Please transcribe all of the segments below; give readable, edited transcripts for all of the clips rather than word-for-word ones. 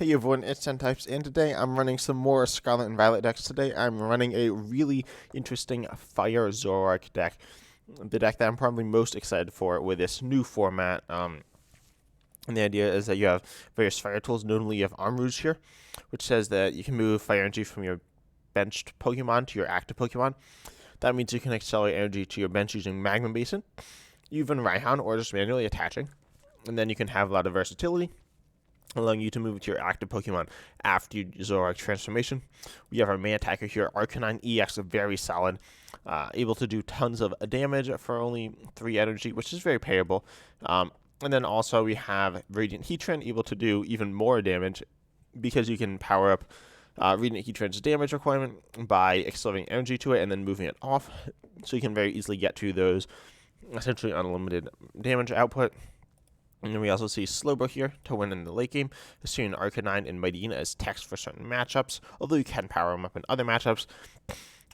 Hey everyone, it's 10 Types, and today I'm running some more Scarlet and Violet decks. Today I'm running a really interesting Fire Zoroark deck. The deck that I'm probably most excited for with this new format. And the idea is that you have various fire tools. Notably, you have Armarouge here, which says that you can move fire energy from your benched Pokemon to your active Pokemon. That means you can accelerate energy to your bench using Magma Basin, even Raihan, or just manually attaching. And then you can have a lot of versatility, allowing you to move to your active Pokemon after your Zoroark transformation. We have our main attacker here, Arcanine EX, very solid, able to do tons of damage for only 3 energy, which is very payable. And then also we have Radiant Heatran, able to do even more damage because you can power up Radiant Heatran's damage requirement by accelerating energy to it and then moving it off. So you can very easily get to those essentially unlimited damage output. And then we also see Slowbro here to win in the late game. Hisuian Arcanine and Mightyena as text for certain matchups, although you can power them up in other matchups.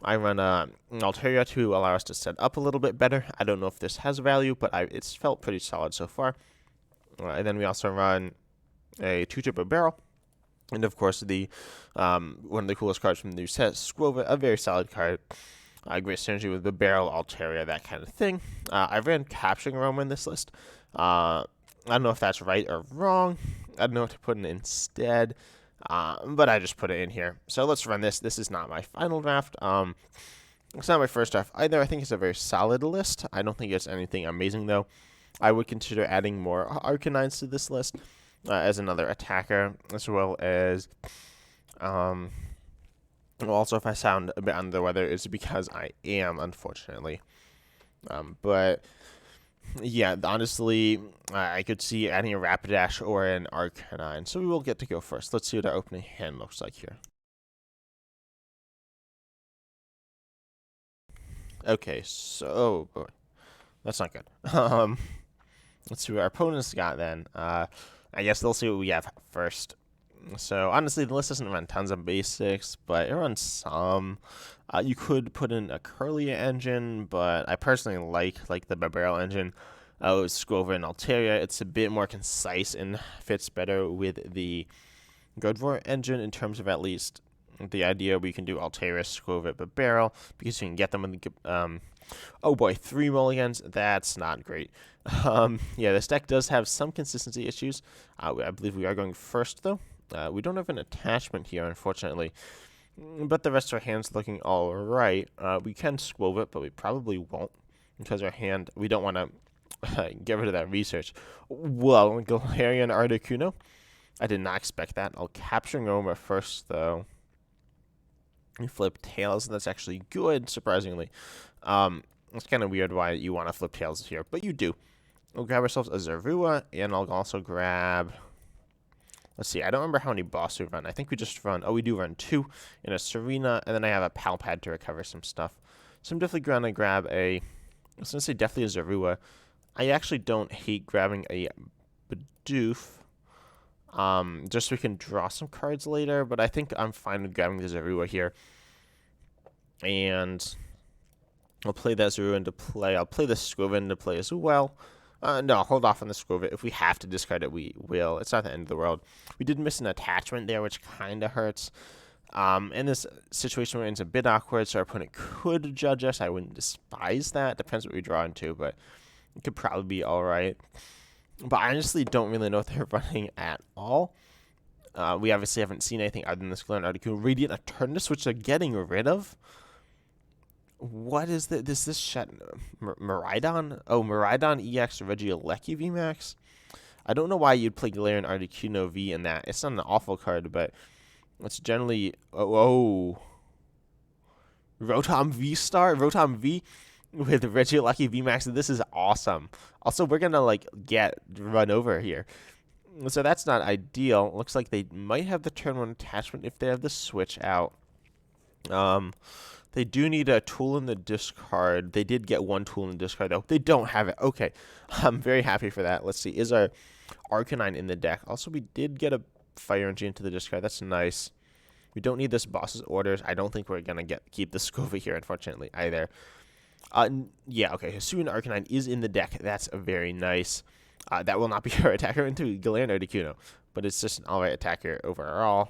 I run an Altaria to allow us to set up a little bit better. I don't know if this has value, but it's felt pretty solid so far. And then we also run a 2-chip Bibarel. And of course, the one of the coolest cards from the new set, Skwovet, a very solid card. Great synergy with Bibarel, Altaria, that kind of thing. I ran Capturing Aroma in this list. I don't know if that's right or wrong. I don't know what to put in instead, but I just put it in here. So let's run this. This is not my final draft. It's not my first draft either. I think it's a very solid list. I don't think it's anything amazing, though. I would consider adding more Arcanines to this list as another attacker, as well as... also, if I sound a bit under the weather, it's because I am, unfortunately. But... yeah, honestly, I could see adding a Rapidash or an Arcanine. So we will get to go first. Let's see what our opening hand looks like here. Okay, so... oh, boy. That's not good. Let's see what our opponents got then. I guess they'll see what we have first. So, honestly, the list doesn't run tons of basics, but it runs some. You could put in a Curlia engine, but I personally like the Bibarel engine. Skwovet and Altaria. It's a bit more concise and fits better with the Zorua engine in terms of at least the idea we can do Altaria, Skwovet, Bibarel, because you can get them in the... oh boy, 3 mulligans. That's not great. Yeah, this deck does have some consistency issues. I believe we are going first, though. We don't have an attachment here, unfortunately, but the rest of our hand's looking all right. We can Skwovet, but we probably won't because our hand, we don't want to get rid of that research. Well, Galarian Articuno. I did not expect that. I'll Capturing Aroma first, though. We flip tails, and that's actually good, surprisingly. It's kind of weird why you want to flip tails here, but you do. We'll grab ourselves a Zorua, and I'll also grab... let's see, I don't remember how many boss we run. I think we just run... oh, we do run 2 in a Serena, and then I have a Pal Pad to recover some stuff. So I'm definitely going to grab a... I was going to say definitely a Zorua. I actually don't hate grabbing a Bidoof, just so we can draw some cards later, but I think I'm fine with grabbing the Zorua here. And I'll play that Zorua into play. I'll play the Skwovet into play as well. No, hold off on the Skwovet. If we have to discard it, we will. It's not the end of the world. We did miss an attachment there, which kind of hurts. In this situation, it's a bit awkward, so our opponent could judge us. I wouldn't despise that. Depends what we draw into, but it could probably be all right. But I honestly don't really know what they're running at all. We obviously haven't seen anything other than this Galarian Articuno. Radiant Eternus, which they're getting rid of. What is this? Is this Miraidon? Oh, Miraidon EX Regieleki VMAX? I don't know why you'd play Galarian Articuno V in that. It's not an awful card, but it's generally... oh. Rotom V-Star? Rotom V with Regieleki VMAX. This is awesome. Also, we're going to, get run over here. So that's not ideal. Looks like they might have the turn 1 attachment if they have the switch out. They do need a tool in the discard. They did get 1 tool in the discard, though. They don't have it. Okay. I'm very happy for that. Let's see. Is our Arcanine in the deck? Also, we did get a Fire Energy into the discard. That's nice. We don't need this boss's orders. I don't think we're going to keep the Skwovet here, unfortunately, either. Yeah, okay. Hisuian Arcanine is in the deck. That's very nice. That will not be our attacker into Galarian Articuno. but it's just an alright attacker overall.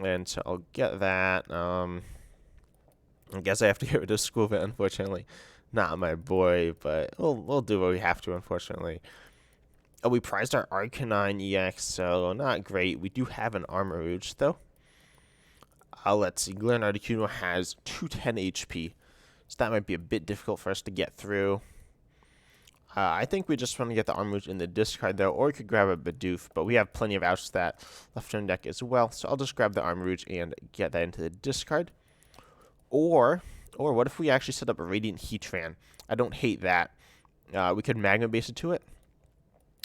And so I'll get that. I guess I have to get rid of Skwovet, unfortunately. Not my boy, but we'll do what we have to, unfortunately. Oh, we prized our Arcanine EX, so not great. We do have an Armarouge, though. Let's see. Glen Articuno has 210 HP, so that might be a bit difficult for us to get through. I think we just want to get the Armarouge in the discard, though, or we could grab a Bidoof, but we have plenty of Outstat left in deck as well, so I'll just grab the Armarouge and get that into the discard. Or what if we actually set up a Radiant Heatran? I don't hate that. We could Magma Basin to it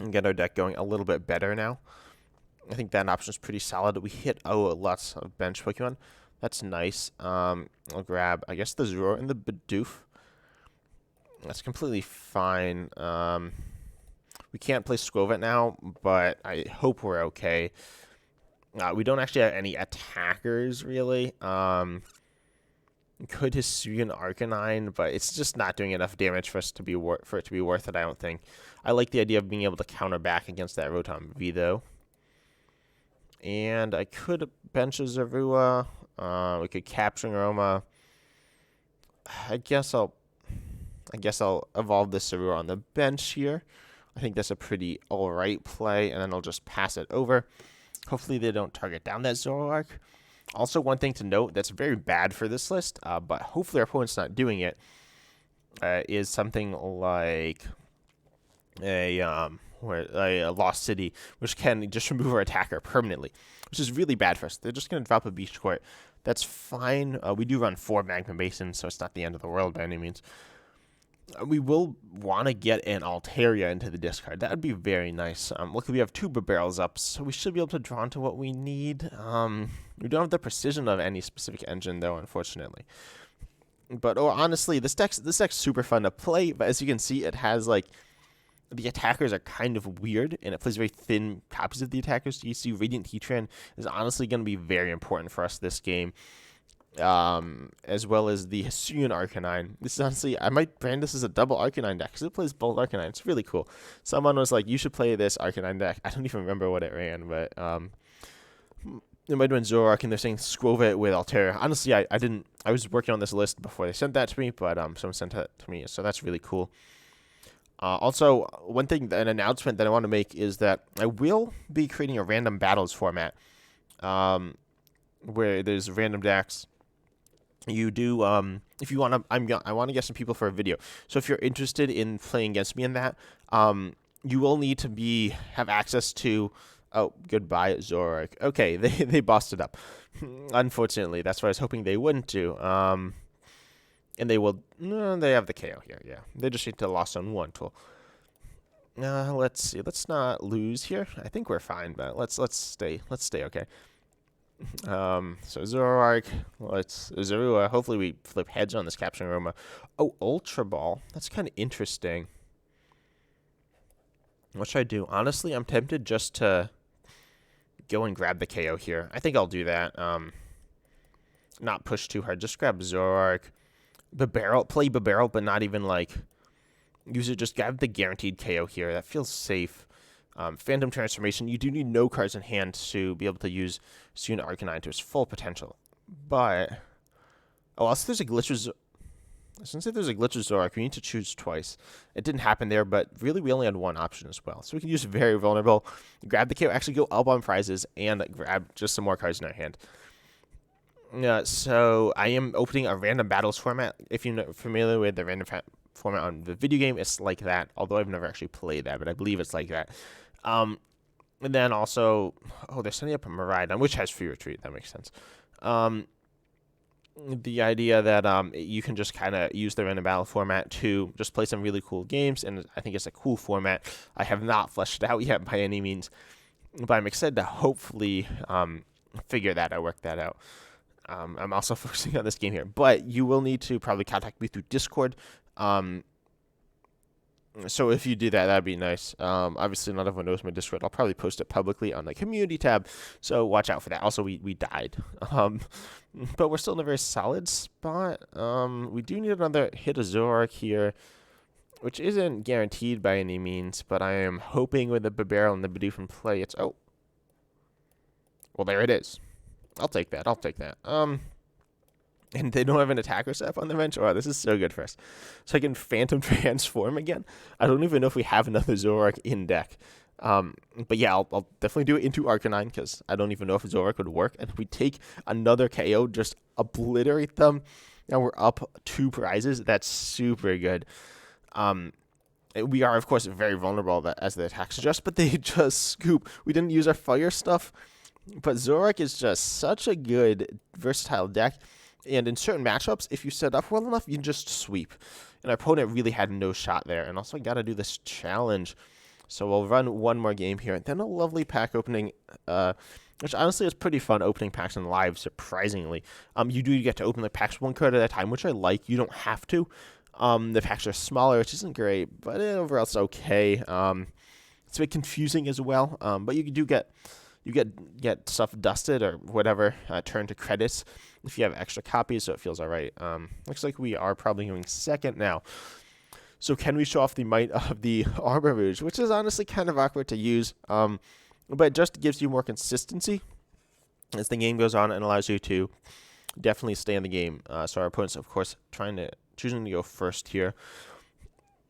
and get our deck going a little bit better now. I think that option is pretty solid. We hit, lots of bench Pokemon. That's nice. I'll grab, I guess, the Zorua and the Bidoof. That's completely fine. We can't play Skwovet now, but I hope we're okay. We don't actually have any attackers, really. Could Hisuian Arcanine, but it's just not doing enough damage for us to be for it to be worth it, I don't think. I like the idea of being able to counter back against that Rotom V, though. And I could bench a Zorua. We could Capturing Aroma. I guess I'll evolve this Zorua on the bench here. I think that's a pretty alright play, and then I'll just pass it over. Hopefully they don't target down that Zoroark. Also, one thing to note that's very bad for this list, but hopefully our opponent's not doing it, is something like a Lost City, which can just remove our attacker permanently, which is really bad for us. They're just going to drop a Beach Court. That's fine. We do run 4 Magma Basins, so it's not the end of the world by any means. We will want to get an Altaria into the discard. That would be very nice. Look, we have 2 Bibarels up, so we should be able to draw into what we need. We don't have the precision of any specific engine, though, unfortunately. But honestly, this deck's super fun to play. But as you can see, it has like the attackers are kind of weird, and it plays very thin copies of the attackers. So you see, Radiant Heatran is honestly going to be very important for us this game. As well as the Hisuian Arcanine. This is honestly, I might brand this as a double Arcanine deck because it plays both Arcanine. It's really cool. Someone was like, you should play this Arcanine deck. I don't even remember what it ran, but it might have been Zoroark, and they're saying Skwovet with Altaria. Honestly, I didn't. I was working on this list before they sent that to me, but someone sent it to me, so that's really cool. Also, one thing, an announcement that I want to make is that I will be creating a random battles format, where there's random decks. You do, if you want to, I want to get some people for a video. So if you're interested in playing against me in that, you will need to have access to. Oh, goodbye, Zoroark. Okay, they bossed it up. Unfortunately, that's what I was hoping they wouldn't do. And they will. No, they have the KO here. Yeah, they just need to lost on 1 tool. Let's see. Let's not lose here. I think we're fine, but let's stay. Let's stay okay. So Zoroark, Zorua. Hopefully we flip heads on this Capturing Aroma. Oh, Ultra Ball. That's kind of interesting. What should I do? Honestly, I'm tempted just to go and grab the KO here. I think I'll do that. Not push too hard. Just grab Zoroark. Play Bibarel, but not even like use it. Just grab the guaranteed KO here. That feels safe. Phantom Transformation, you do need no cards in hand to be able to use Hisuian Arcanine to its full potential. But, also there's a glitch with Zoroark, we need to choose twice. It didn't happen there, but really we only had 1 option as well. So we can use Very Vulnerable, grab the KO, actually go up on prizes, and grab just some more cards in our hand. So I am opening a random battles format. If you're familiar with the random format on the video game, it's like that. Although I've never actually played that, but I believe it's like that. And then also, they're setting up a Miraidon, which has free retreat. That makes sense. The idea that you can just kind of use the random battle format to just play some really cool games, and I think it's a cool format. I have not fleshed it out yet by any means, but I'm excited to hopefully figure that out, work that out. I'm also focusing on this game here, but you will need to probably contact me through Discord. So if you do that, that'd be nice. Obviously, not everyone knows my Discord. I'll probably post it publicly on the community tab, so watch out for that. Also, we died, but we're still in a very solid spot. We do need another hit of Zoroark here. which isn't guaranteed by any means, but I am hoping with the Bibarel and the Bidoof in play, it's... Oh. Well, there it is. I'll take that. I'll take that. And they don't have an attacker step on the bench. Oh, this is so good for us. So I can Phantom Transform again. I don't even know if we have another Zoroark in deck. But yeah, I'll definitely do it into Arcanine because I don't even know if Zoroark would work. And if we take another KO, just obliterate them. Now we're up 2 prizes. That's super good. We are, of course, very vulnerable as the attack suggests, but they just scoop. We didn't use our fire stuff. But Zoroark is just such a good, versatile deck. And in certain matchups, if you set up well enough, you can just sweep. And our opponent really had no shot there. And also, I got to do this challenge. So we'll run one more game here. And then a lovely pack opening, which honestly is pretty fun opening packs in live, surprisingly. You do get to open the packs 1 card at a time, which I like. You don't have to. The packs are smaller, which isn't great, but overall it's okay. It's a bit confusing as well, but you do get stuff dusted or whatever, turned to credits if you have extra copies, so it feels all right. Looks like we are probably going second now. So can we show off the might of the Armarouge, which is honestly kind of awkward to use, but it just gives you more consistency as the game goes on and allows you to definitely stay in the game. So our opponent's, of course, choosing to go first here.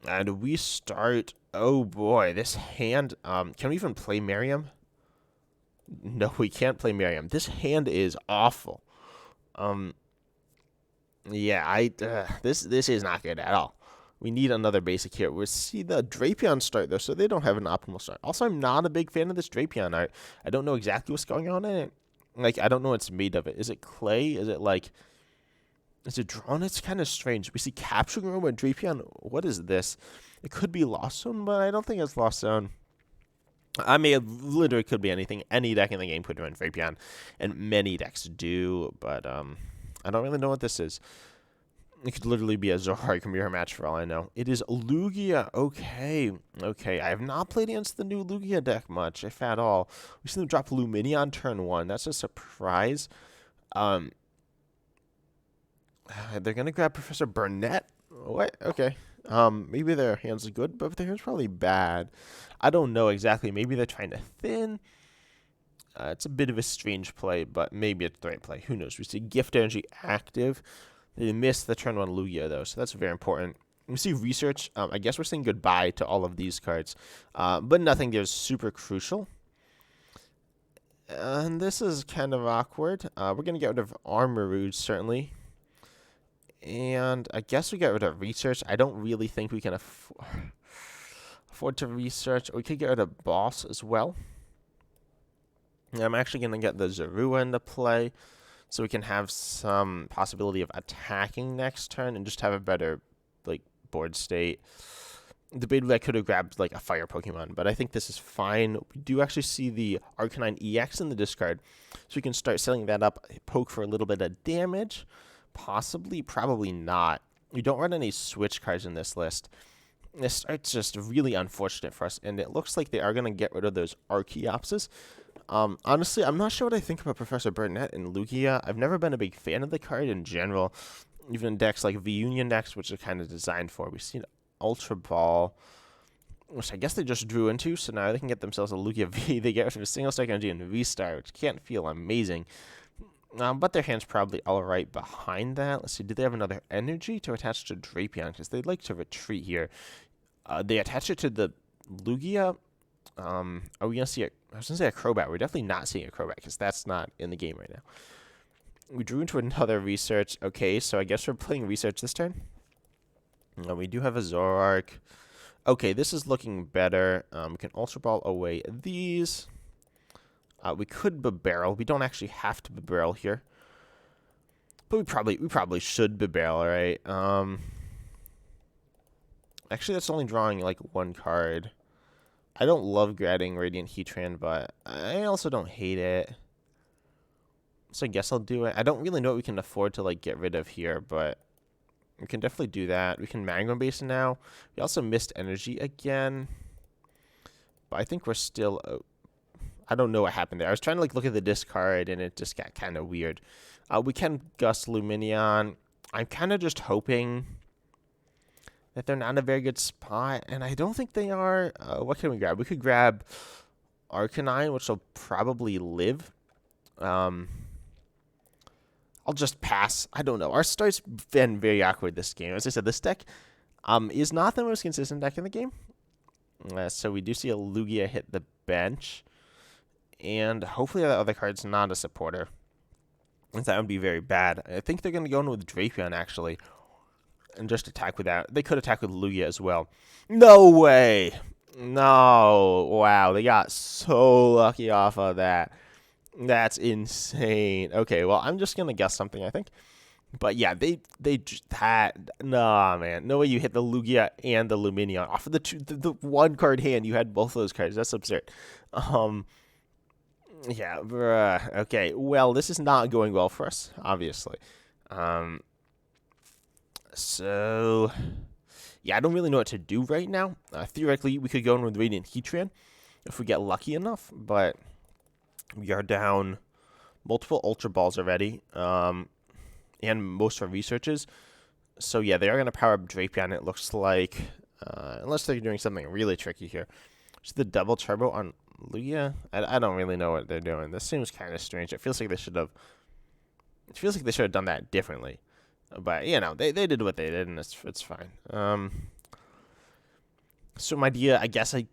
And we start, oh boy, this hand, can we even play Miriam? No, we can't play Miriam. This hand is awful. Yeah, this is not good at all. We need another basic here. We'll see the Drapion start, though, so they don't have an optimal start. Also, I'm not a big fan of this Drapion art. I don't know exactly what's going on in it. Like, I don't know what's made of it. Is it clay? Is it drawn? It's kind of strange. We see Capturing Aroma and Drapion. What is this? It could be Lost Zone, but I don't think it's Lost Zone. I mean, it literally could be anything. Any deck in the game could run Drapion, and many decks do, but I don't really know what this is. It could literally be a Zoroark mirror match for all I know. It is Lugia. Okay. I have not played against the new Lugia deck much, if at all. We've seen them drop Luminia on turn 1. That's a surprise. They're going to grab Professor Burnett? What? Okay. Maybe their hand's good, but their hand's probably bad. I don't know exactly. Maybe they're trying to thin. It's a bit of a strange play, but maybe it's the right play. Who knows? We see Gift Energy active. They missed the turn 1 Lugia, though, so that's very important. We see Research. I guess we're saying goodbye to all of these cards, but nothing there is super crucial. And this is kind of awkward. We're going to get rid of Armarouge, certainly. And I guess we get rid of Research. I don't really think we can afford to Research. We could get rid of Boss as well. And I'm actually going to get the Zorua into play, so we can have some possibility of attacking next turn and just have a better board state. Debatably, I could have grabbed a fire Pokemon, but I think this is fine. We do actually see the Arcanine EX in the discard, so we can start setting that up, poke for a little bit of damage. Possibly, probably not. We don't run any switch cards in this list. This start's just really unfortunate for us, and it looks like they are going to get rid of those Archeopsis. Honestly, I'm not sure what I think about Professor Burnett and Lugia. I've never been a big fan of the card in general, even in decks like V-Union decks, which are kind of designed for. We've seen Ultra Ball, which I guess they just drew into, so now they can get themselves a Lugia V. They get rid of a single strike energy and V-Star, which can't feel amazing. But their hand's probably all right behind that. Let's see, do they have another energy to attach to Drapion? Because they'd like to retreat here. They attach it to the Lugia. Are we going to see I was going to say a Crobat. We're definitely not seeing a Crobat because that's not in the game right now. We drew into another Research. Okay, so I guess we're playing Research this turn. We do have a Zoroark. Okay, this is looking better. We can Ultra Ball away these. We could Bibarel. We don't actually have to Bibarel here, but we probably should Bibarel, right? Actually, that's only drawing one card. I don't love getting Radiant Heatran, but I also don't hate it. So I guess I'll do it. I don't really know what we can afford to get rid of here, but we can definitely do that. We can Magma Basin now. We also missed energy again, but I think we're still. I don't know what happened there. I was trying to look at the discard, and it just got kind of weird. We can Gust Luminion. I'm kind of just hoping that they're not in a very good spot, and I don't think they are. What can we grab? We could grab Arcanine, which will probably live. I'll just pass. I don't know. Our start's been very awkward this game. As I said, this deck is not the most consistent deck in the game. So we do see a Lugia hit the bench. And hopefully the other card's not a supporter. That would be very bad. I think they're going to go in with Drapion, actually. And just attack with that. They could attack with Lugia as well. No way! No. Wow, they got so lucky off of that. That's insane. Okay, well, I'm just going to guess something, I think. But yeah, they nah, man. No way you hit the Lugia and the Lumineon. Off of the one card hand, you had both those cards. That's absurd. Yeah, bruh. Okay, well, this is not going well for us, obviously. So, yeah, I don't really know what to do right now. Theoretically, we could go in with Radiant Heatran if we get lucky enough, but we are down multiple Ultra Balls already, and most of our researches. So, yeah, they are going to power up Drapion, it looks like, unless they're doing something really tricky here. Just the double turbo on Lugia? I don't really know what they're doing. This seems kind of strange. It feels like they should have done that differently. But, you know, they did what they did, and it's fine. So my idea, I guess I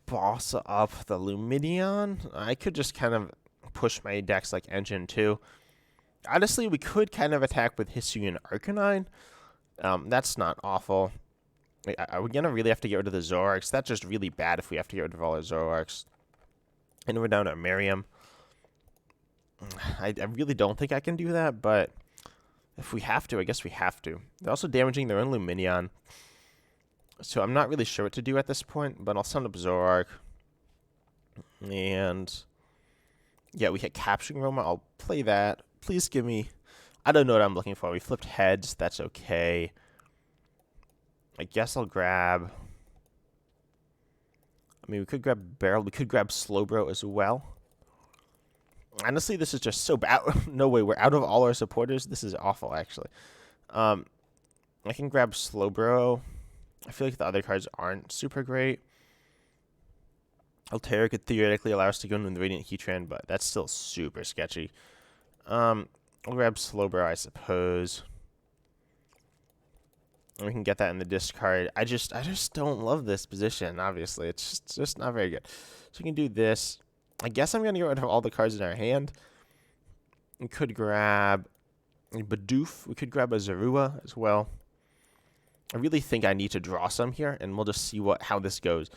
boss up the Lumineon. I could just kind of push my decks like Engine 2. Honestly, we could kind of attack with Hisuian Arcanine. That's not awful. Are we going to really have to get rid of the Zoroarks? That's just really bad if we have to get rid of all our Zoroarks. And we're down to Miriam. I really don't think I can do that, but if we have to, I guess we have to. They're also damaging their own Lumineon. So I'm not really sure what to do at this point, but I'll send up Zoroark. And yeah, we hit Capturing Aroma. I'll play that. Please give me... I don't know what I'm looking for. We flipped heads. That's okay. I guess I'll grab... I mean, we could grab Bibarel. We could grab Slowbro as well. Honestly, this is just so bad. No way. We're out of all our supporters. This is awful, actually. I can grab Slowbro. I feel like the other cards aren't super great. Altaria could theoretically allow us to go into the Radiant Heatran, but that's still super sketchy. I'll grab Slowbro, I suppose. And we can get that in the discard. I just don't love this position, obviously. It's just not very good. So we can do this. I guess I'm going to get rid of all the cards in our hand. We could grab a Bidoof. We could grab a Zorua as well. I really think I need to draw some here, and we'll just see how this goes.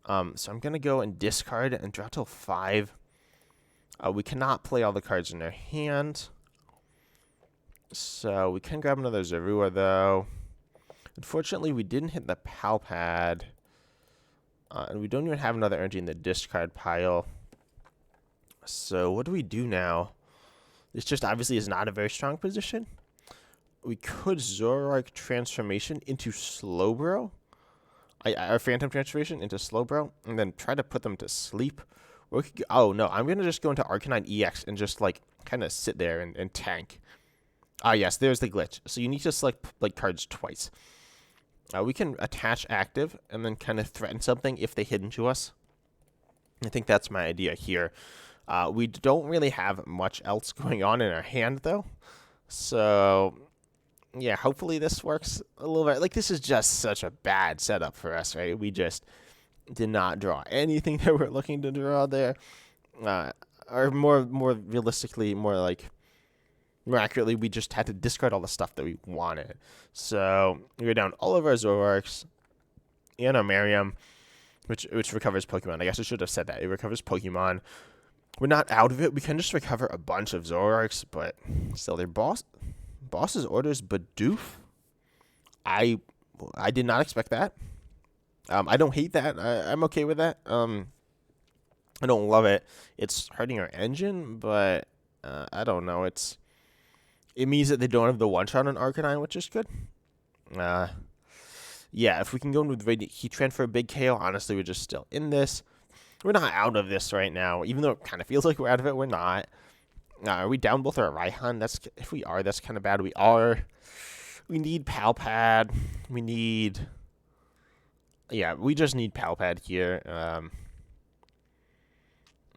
So I'm going to go and discard and draw till 5. We cannot play all the cards in our hand. So we can grab another Zorua, though. Unfortunately, we didn't hit the Pal Pad. And we don't even have another energy in the discard pile. So what do we do now? This just obviously is not a very strong position. We could Zoroark transformation into Slowbro. Our Phantom transformation into Slowbro. And then try to put them to sleep. Or we could, oh, no. I'm going to just go into Arcanine EX and just, like, kind of sit there and tank. Ah, yes. There's the glitch. So you need to select, like, cards twice. We can attach active and then kind of threaten something if they hit into us. I think that's my idea here. We don't really have much else going on in our hand, though. So, yeah, hopefully this works a little bit. Like, this is just such a bad setup for us, right? We just did not draw anything that we're looking to draw there. Or more realistically, more accurately, we just had to discard all the stuff that we wanted. So we're down all of our Zoroarks and our Miriam, which recovers Pokemon. I guess I should have said that. It recovers Pokemon. We're not out of it. We can just recover a bunch of Zoroarks, but still, their boss's orders Bidoof. I did not expect that. I don't hate that. I'm okay with that. I don't love it. It's hurting our engine, but I don't know. It means that they don't have the one-shot on Arcanine, which is good. Yeah, if we can go in with Radiant Heatran for a big KO, honestly, we're just still in this. We're not out of this right now. Even though it kind of feels like we're out of it, we're not. Are we down both our Raihan? If we are, that's kind of bad. We are. We need Pal Pad. We need yeah, we just need Pal Pad here.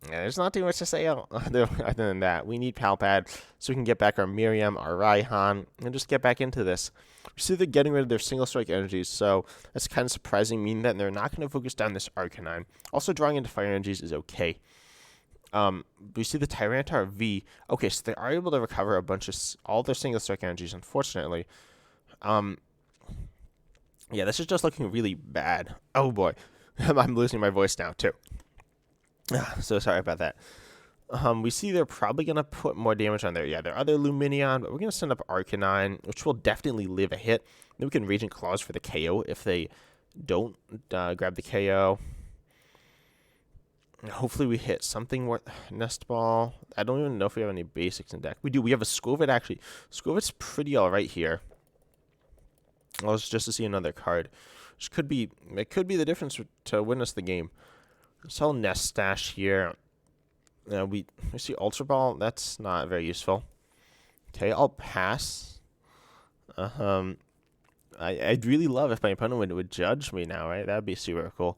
Yeah, there's not too much to say other than that. We need Pal Pad so we can get back our Miriam, our Raihan, and just get back into this. We see they're getting rid of their single strike energies, so that's kind of surprising, meaning that they're not going to focus down this Arcanine. Also, drawing into fire energies is okay. We see the Tyranitar V. Okay, so they are able to recover a bunch of all their single strike energies, unfortunately. Yeah, this is just looking really bad. Oh boy, I'm losing my voice now too. So sorry about that. We see they're probably going to put more damage on there. Yeah, their other Lumineon, but we're going to send up Arcanine, which will definitely live a hit. Then we can Raging Claws for the KO if they don't grab the KO. Hopefully we hit something worth Nest Ball. I don't even know if we have any basics in deck. We do. We have a Skwovet, actually. Skwovet's pretty alright here. Well, it's just to see another card. Which could be, it could be the difference to win us the game. Sell Nest Stash here. We see Ultra Ball. That's not very useful. Okay, I'll pass. I'd really love if my opponent would judge me now, right? That'd be super cool.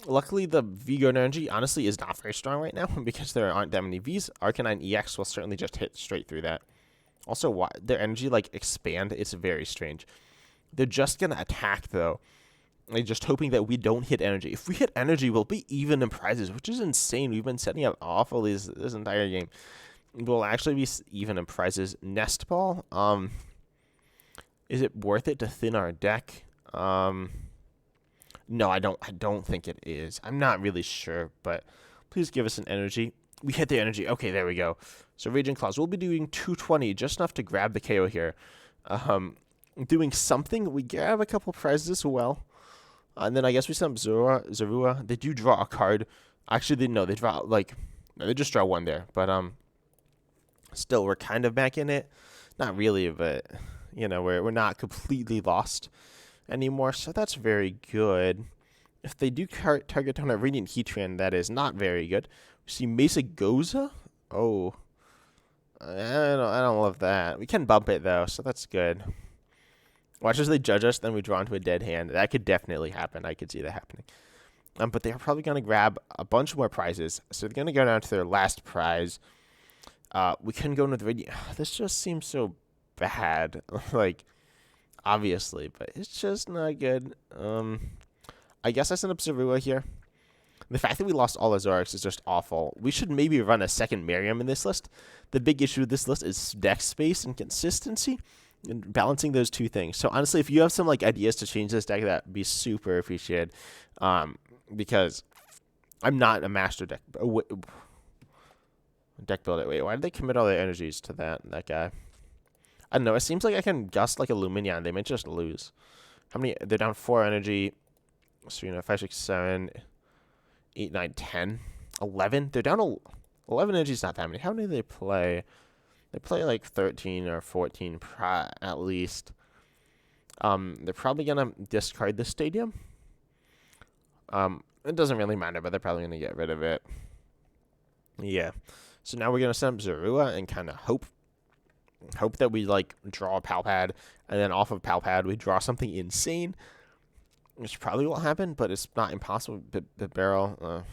Luckily, the V-Guard energy, honestly, is not very strong right now because there aren't that many Vs. Arcanine EX will certainly just hit straight through that. Also, why their energy, like, expand, it's very strange. They're just going to attack, though. Like, just hoping that we don't hit energy. If we hit energy, we'll be even in prizes, which is insane. We've been setting up awful this entire game. We'll actually be even in prizes. Nest Ball, is it worth it to thin our deck? No, I don't think it is. I'm not really sure, but please give us an energy. We hit the energy. Okay, there we go. So Raging Claws. We'll be doing 220, just enough to grab the KO here. Doing something. We grab a couple prizes as well. And then I guess we send up Zorua. They do draw a card. Actually, they draw, like, no, they just draw one there. But, still, we're kind of back in it. Not really, but, you know, we're not completely lost anymore. So that's very good. If they do target down a Radiant Heatran, that is not very good. We see Mesa Goza. Oh, I don't love that. We can bump it, though, so that's good. Watch as they judge us, then we draw into a dead hand. That could definitely happen. I could see that happening. But they're probably going to grab a bunch more prizes. So they're going to go down to their last prize. We can go into the Radiant. This just seems so bad. Like, obviously, but it's just not good. I guess I sent up Zorua here. The fact that we lost all our Zoroarks is just awful. We should maybe run a second Miriam in this list. The big issue with this list is deck space and consistency. And balancing those two things. So honestly, if you have some like ideas to change this deck, that'd be super appreciated. Because I'm not a master deck builder. Wait, why did they commit all their energies to that guy? I don't know. It seems like I can gust like a Lumineon. They might just lose. How many? They're down 4 energy. So, you know, 5, 6, 7, 8, 9, 10, 11. They're down 11 energy is not that many. How many do they play? They play like 13 or 14 at least. They're probably going to discard the stadium. It doesn't really matter, but they're probably going to get rid of it. Yeah. So now we're going to send up Zorua and kind of hope that we like draw a Pal Pad, and then off of Pal Pad we draw something insane, which probably won't happen, but it's not impossible. Bibarel.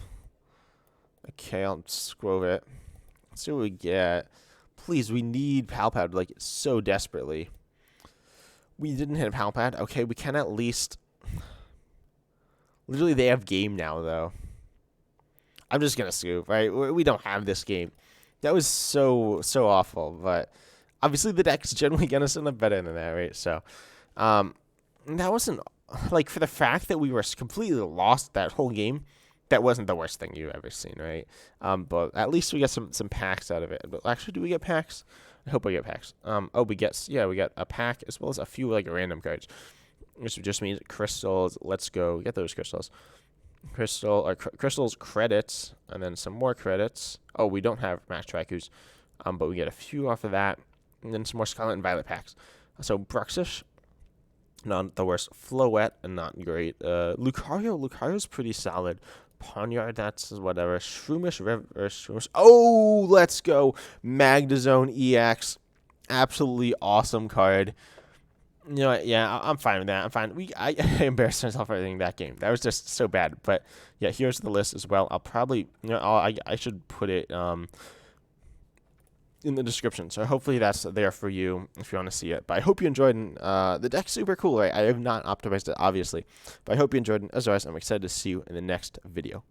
Okay, I'll Skwovet. Let's see what we get. Please, we need Pal Pad, like, so desperately. We didn't hit a Pal Pad. Okay, we can at least... Literally, they have game now, though. I'm just going to scoop, right? We don't have this game. That was so awful, but... Obviously, the deck's generally going to send up better than that, right? So, that wasn't... Like, for the fact that we were completely lost that whole game... That wasn't the worst thing you've ever seen, right? But at least we got some packs out of it. But actually, do we get packs? I hope we get packs. We get a pack as well as a few like random cards. Which just means crystals. Let's go get those crystals. Crystals credits, and then some more credits. Oh, we don't have Max Raikus, but we get a few off of that, and then some more Scarlet and Violet packs. So Bruxish, not the worst. Floette, not great. Lucario's pretty solid. Ponyard, that's whatever. Shroomish. Oh, let's go. Magnezone EX. Absolutely awesome card. You know what? Yeah, I'm fine with that. I'm fine. I embarrassed myself for everything that game. That was just so bad. But yeah, here's the list as well. I'll probably, I should put it in the description. So hopefully that's there for you if you want to see it. But I hope you enjoyed. The deck's super cool, right? I have not optimized it, obviously. But I hope you enjoyed it. As always, I'm excited to see you in the next video.